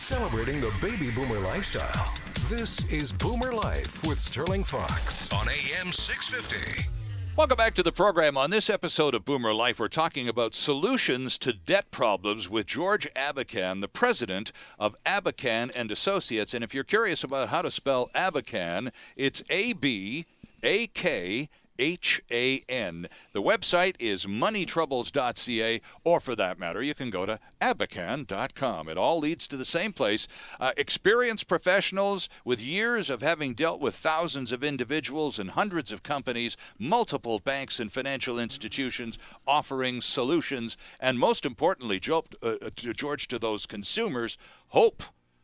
Celebrating the baby boomer lifestyle. This is Boomer Life with Stirling Faux on AM 650. Welcome back to the program. On this episode of Boomer Life, we're talking about solutions to debt problems with George Abakhan, the president of Abakhan and Associates. And if you're curious about how to spell Abakhan, it's Abakhan. The website is moneytroubles.ca, or for that matter, you can go to abakhan.com. It all leads to the same place. Experienced professionals with years of having dealt with thousands of individuals and hundreds of companies, multiple banks and financial institutions offering solutions, and most importantly, George, to those consumers, hope.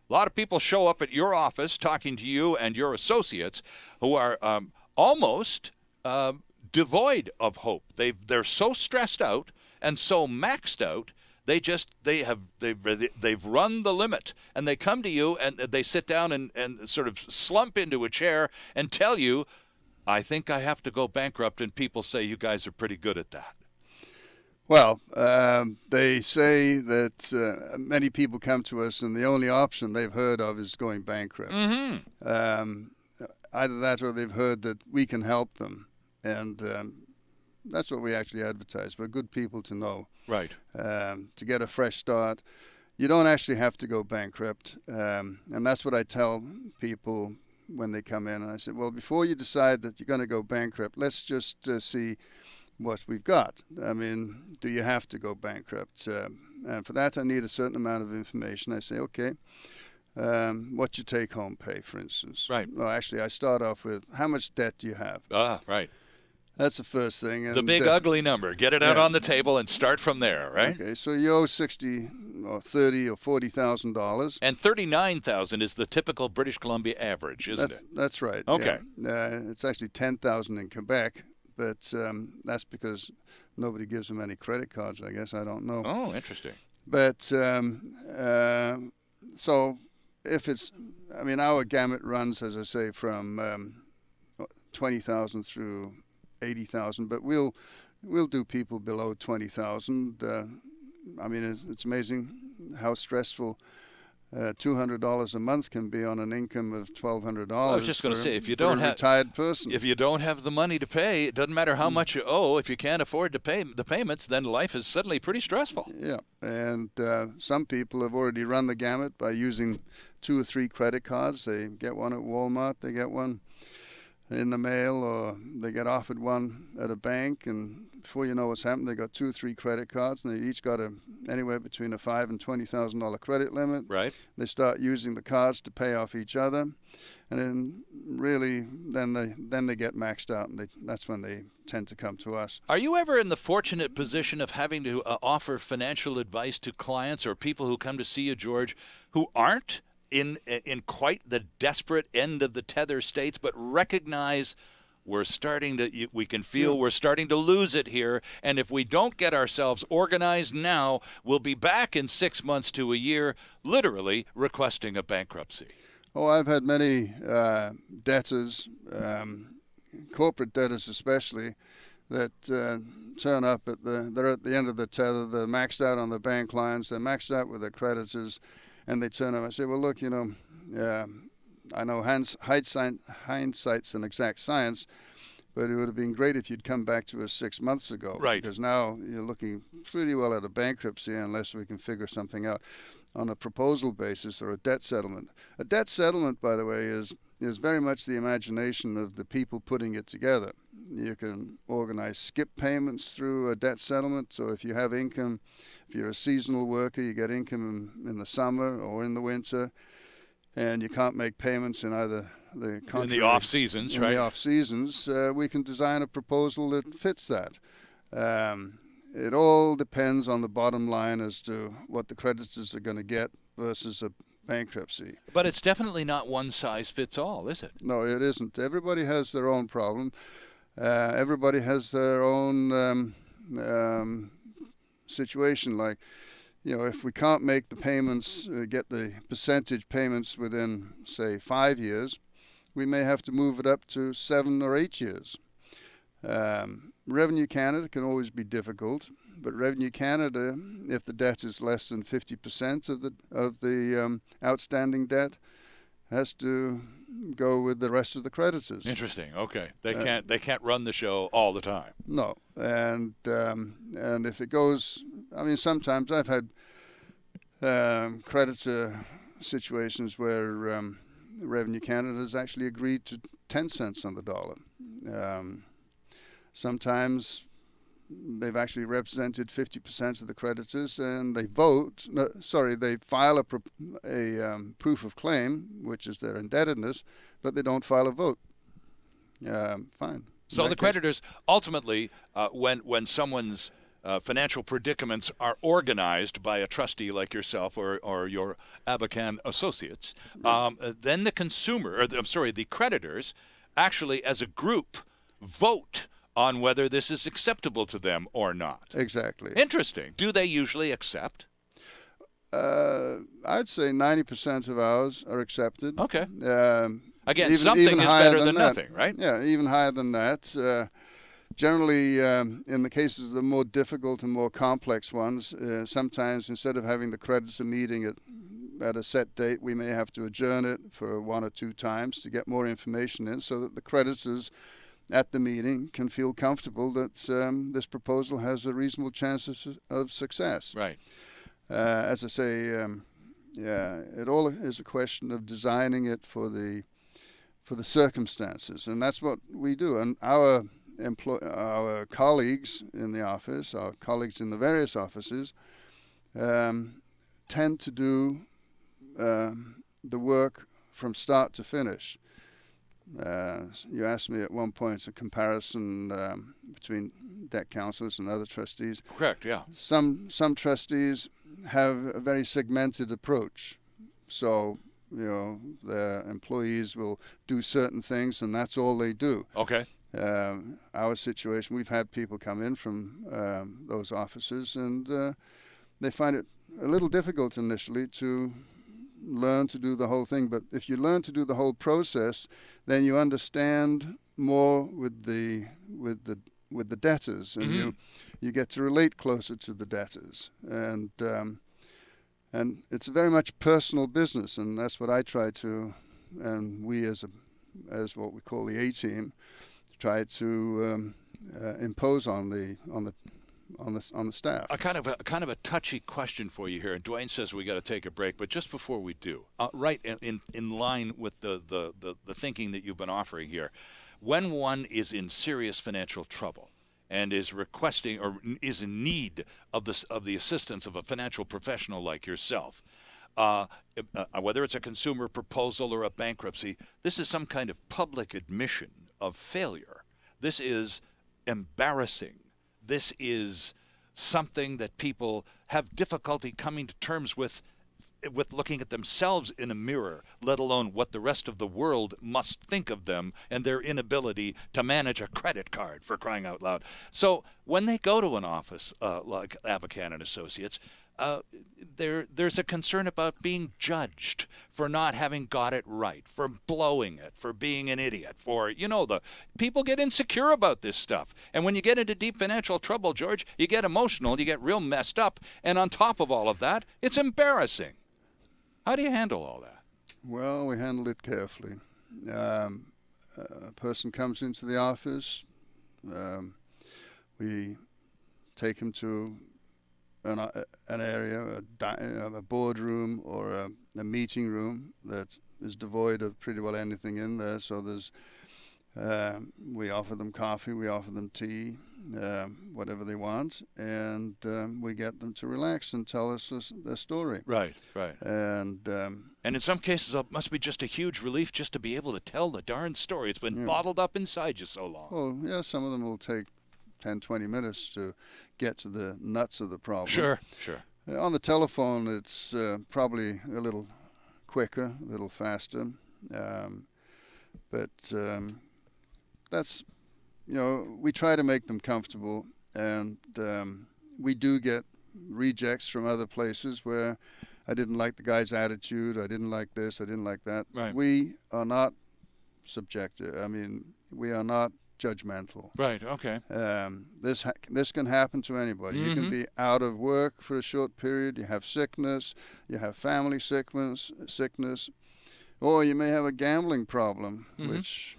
A lot of people show up at your office talking to you and your associates who are almost devoid of hope. They're so stressed out and so maxed out. They've run the limit, and they come to you and they sit down and sort of slump into a chair and tell you, "I think I have to go bankrupt." And people say you guys are pretty good at that. Well, they say that many people come to us and the only option they've heard of is going bankrupt. Mm-hmm. Either that or they've heard that we can help them. And that's what we actually advertise. We're good people to know. Right. To get a fresh start. You don't actually have to go bankrupt. And that's what I tell people when they come in. And I say, well, before you decide that you're going to go bankrupt, let's just see what we've got. I mean, do you have to go bankrupt? And for that, I need a certain amount of information. I say, okay. What's your take-home pay, for instance? Right. Well, actually, I start off with, how much debt do you have? Right. That's the first thing. And the big ugly number. Get it out on the table and start from there, right? Okay, so you owe $60,000 or $30,000 or $40,000. And $39,000 is the typical British Columbia average, isn't it? That's right. Okay. Yeah. It's actually $10,000 in Quebec, but that's because nobody gives them any credit cards, I guess. I don't know. Oh, interesting. But so if it's, I mean, our gamut runs, as I say, from 20,000 through 80,000, but we'll do people below 20,000. I mean, it's amazing how stressful $200 a month can be on an income of $1,200. I was just going to say, if you don't have retired person, if you don't have the money to pay, it doesn't matter how much you owe. If you can't afford to pay the payments, then life is suddenly pretty stressful. Yeah, and some people have already run the gamut by using 2 or 3 credit cards. They get one at Walmart, they get one in the mail, or they get offered one at a bank, and before you know what's happened, they got 2 or 3 credit cards, and they each got anywhere between a $5,000 and $20,000 credit limit. Right. They start using the cards to pay off each other, and then really, then they get maxed out, and that's when they tend to come to us. Are you ever in the fortunate position of having to offer financial advice to clients or people who come to see you, George, who aren't in quite the desperate end of the tether states, but recognize we're starting to lose it here, and if we don't get ourselves organized now, we'll be back in 6 months to a year, literally requesting a bankruptcy? Oh, I've had many debtors, corporate debtors especially, that turn up they're at the end of the tether, they're maxed out on the bank lines, they're maxed out with their creditors, and they turn up. I say, well, look, I know hindsight's an exact science, but it would have been great if you'd come back to us 6 months ago. Right. Because now you're looking pretty well at a bankruptcy unless we can figure something out on a proposal basis or a debt settlement. A debt settlement, by the way, is very much the imagination of the people putting it together. You can organize skip payments through a debt settlement. So if you have income, if you're a seasonal worker, you get income in the summer or in the winter, and you can't make payments in either in the off seasons, right? In the off seasons, we can design a proposal that fits that. It all depends on the bottom line as to what the creditors are going to get versus a bankruptcy. But it's definitely not one size fits all, is it? No, it isn't. Everybody has their own problem. Everybody has their own situation. Like, if we can't make the payments, get the percentage payments within, say, 5 years, we may have to move it up to 7 or 8 years. Revenue Canada can always be difficult, But Revenue Canada, if the debt is less than 50% of the outstanding debt, has to go with the rest of the creditors. Interesting. Okay, they can't run the show all the time. No, and if it goes, I mean, sometimes I've had creditor situations where Revenue Canada has actually agreed to 10 cents on the dollar. Sometimes they've actually represented 50% of the creditors, and they they file a proof of claim, which is their indebtedness, but they don't file a vote. Fine. So the creditors ultimately, when someone's financial predicaments are organized by a trustee like yourself or your Abakhan associates, then the creditors actually as a group vote on whether this is acceptable to them or not. Exactly. Interesting. Do they usually accept? I'd say 90% of ours are accepted. Okay. Again, something even is higher better than that. nothing, right? Yeah, even higher than that. Generally, in the cases of the more difficult and more complex ones, sometimes instead of having the creditor meeting at a set date, we may have to adjourn it for 1 or 2 times to get more information in, so that the creditors at the meeting can feel comfortable that this proposal has a reasonable chance of success. Right. As I say, it all is a question of designing it for the circumstances, and that's what we do. And our colleagues in the office, our colleagues in the various offices, tend to do the work from start to finish. You asked me at one point a comparison between debt counselors and other trustees. Correct, yeah. Some trustees have a very segmented approach. So, their employees will do certain things and that's all they do. Okay. Our situation, we've had people come in from those offices and they find it a little difficult initially to learn to do the whole thing, but if you learn to do the whole process, then you understand more with the debtors, and you get to relate closer to the debtors, and it's very much personal business, and that's what I try to, and we as what we call the A team, try to impose on the staff. A kind of a touchy question for you here, and Dwayne says we got to take a break, but just before we do, right in line with the thinking that you've been offering here, when one is in serious financial trouble and is requesting or is in need of the assistance of a financial professional like yourself, whether it's a consumer proposal or a bankruptcy, this is some kind of public admission of failure. This is embarrassing. This is something that people have difficulty coming to terms with looking at themselves in a mirror, let alone what the rest of the world must think of them and their inability to manage a credit card, for crying out loud. So when they go to an office like Abakhan and Associates, there's a concern about being judged for not having got it right, for blowing it, for being an idiot, for, the people get insecure about this stuff. And when you get into deep financial trouble, George, you get emotional, you get real messed up, and on top of all of that, it's embarrassing. How do you handle all that? Well, we handle it carefully. A person comes into the office, we take him to an area, a boardroom or a meeting room that is devoid of pretty well anything in there. So we offer them coffee, we offer them tea, whatever they want, and we get them to relax and tell us their story. Right, right. And in some cases, it must be just a huge relief just to be able to tell the darn story. It's been bottled up inside you so long. Well, yeah, some of them will take 10, 20 minutes to get to the nuts of the problem. Sure, sure. On the telephone, it's probably a little quicker, a little faster. But that's, we try to make them comfortable. And we do get rejects from other places where I didn't like the guy's attitude, I didn't like this, I didn't like that. Right. We are not subjective. I mean, we are not judgmental. Right. Okay. This can happen to anybody. You can be out of work for a short period. You have sickness. You have family sickness, or you may have a gambling problem, which,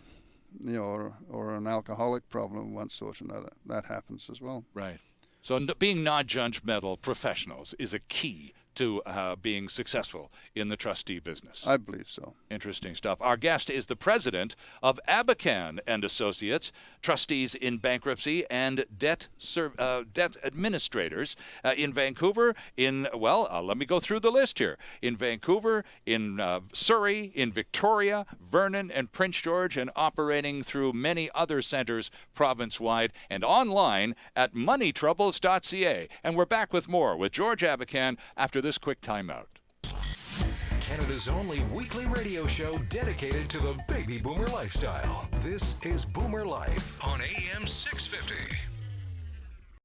or an alcoholic problem of one sort or another. That happens as well. Right. So being non-judgmental professionals is a key to being successful in the trustee business. I believe so. Interesting stuff. Our guest is the president of Abakhan and Associates, trustees in bankruptcy and debt administrators in Vancouver. Let me go through the list here. In Vancouver, in Surrey, in Victoria, Vernon, and Prince George, and operating through many other centers province-wide and online at moneytroubles.ca. And we're back with more with George Abakhan after this quick timeout. Canada's only weekly radio show dedicated to the baby boomer lifestyle. This is Boomer Life on AM 650.